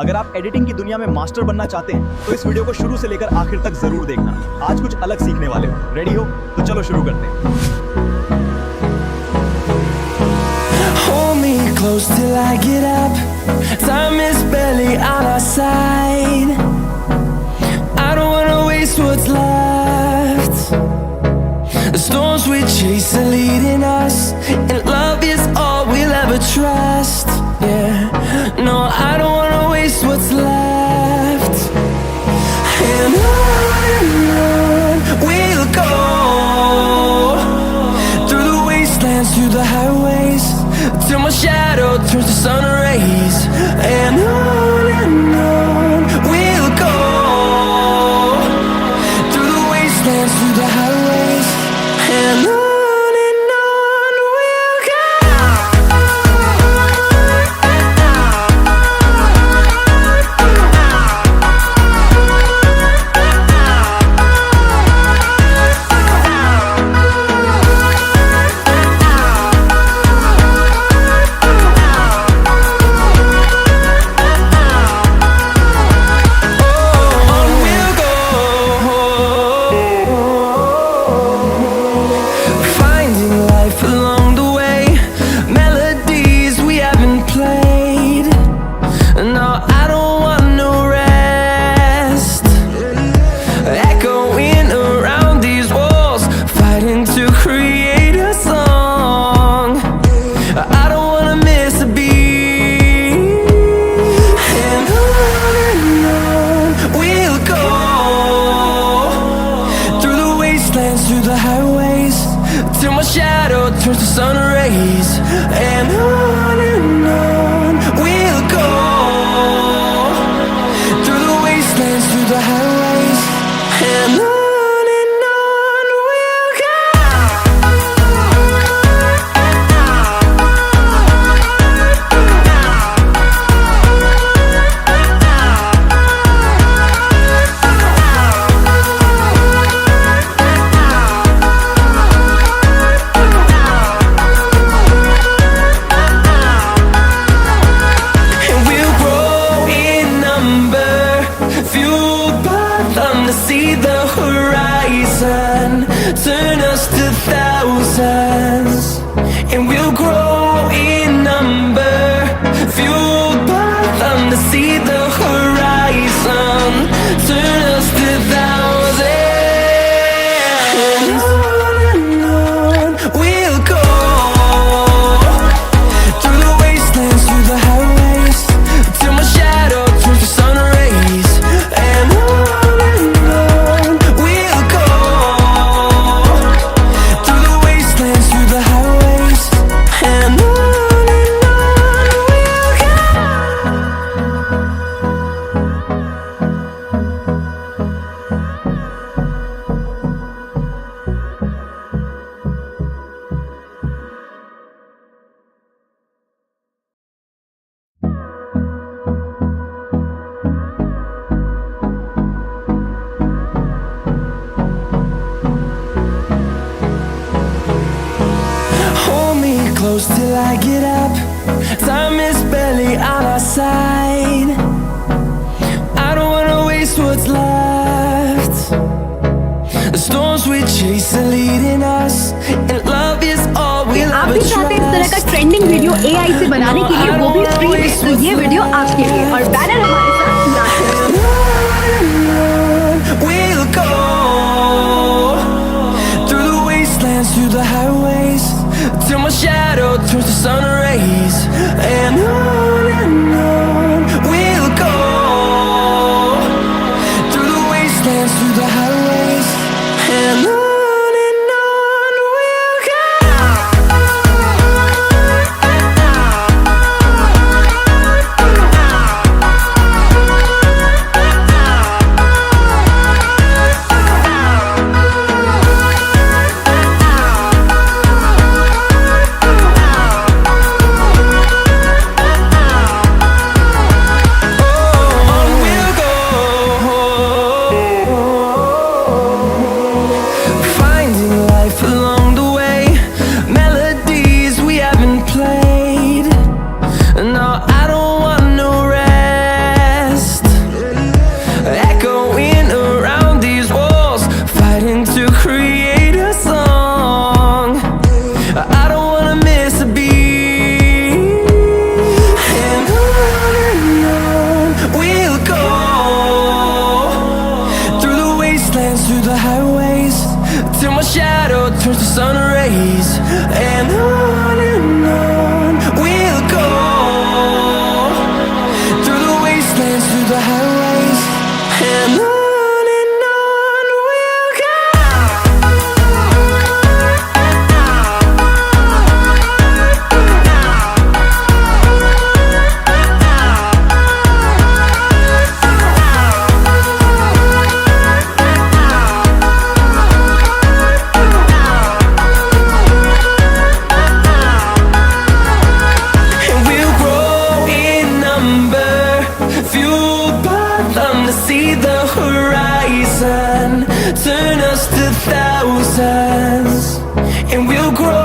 अगर आप एडिटिंग की दुनिया में मास्टर बनना चाहते हैं तो इस वीडियो को शुरू से लेकर आखिर तक जरूर देखना। आज कुछ अलग सीखने वाले हो। रेडी हो? तो चलो शुरू करते हैं। Hold me close till I get up. Time is barely on our side. I don't wanna waste what's left. The storms we chase are leading us, and love is all we'll ever trust. Yeah, no, I don't wanna waste what's left. And on we'll go, through the wastelands, through the highways, till my shadow turns to sun rays. And on we'll go, through the wastelands, through the highways, and on we'll go. Through the highways, till my shadow turns to sun rays. And on we'll go, through the wastelands, through the highways, and on we'll go. See the horizon, turn us to thousands, and we'll grow in number, fueled by them to see the horizon, turn us to thousands, and on we'll go, through the wastelands, through the highways, till my shadow turns to sun rays. And close till I get up. Time is barely on our side. I don't wanna waste what's left. The storms we chase are leading us, and love is all we'll आप ever भी चाहते हैं इस तरह का trust. Trending video AI से बनाने के लिए, वो भी फ्री में, तो ये वीडियो आपके लिए। और बैनर हमारे साथ last We'll go, through the wastelands, through the highways, till my shadow turns to sun rays. And on we'll go, through the wastelands, through the highways, and on we'll go. highways, and on we'll go. And we'll grow in number, fueled by them to see the horizon, turn us to thousands. And we'll grow